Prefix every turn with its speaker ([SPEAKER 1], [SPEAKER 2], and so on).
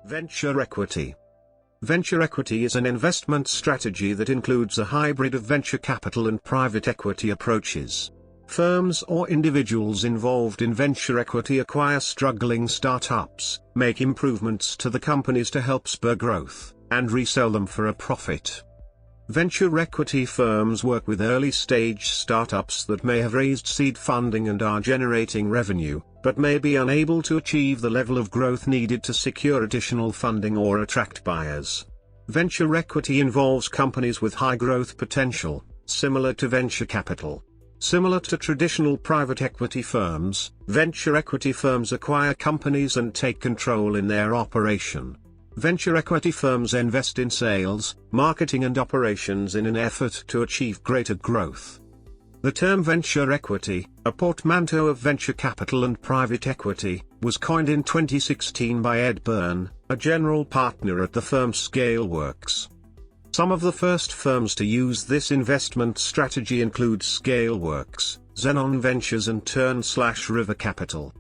[SPEAKER 1] Venture equity. Venture equity is an investment strategy that includes a hybrid of venture capital and private equity approaches. Firms or individuals involved in venture equity acquire struggling startups, make improvements to the companies to help spur growth, and resell them for a profit. Venture equity firms work with early-stage startups that may have raised seed funding and are generating revenue, but may be unable to achieve the level of growth needed to secure additional funding or attract buyers. Venture equity involves companies with high growth potential, similar to venture capital. Similar to traditional private equity firms, venture equity firms acquire companies and take control in their operation. Venture equity firms invest in sales, marketing and operations in an effort to achieve greater growth. The term venture equity, a portmanteau of venture capital and private equity, was coined in 2016 by Ed Byrne, a general partner at the firm ScaleWorks. Some of the first firms to use this investment strategy include ScaleWorks, Xenon Ventures and Turn/River Capital.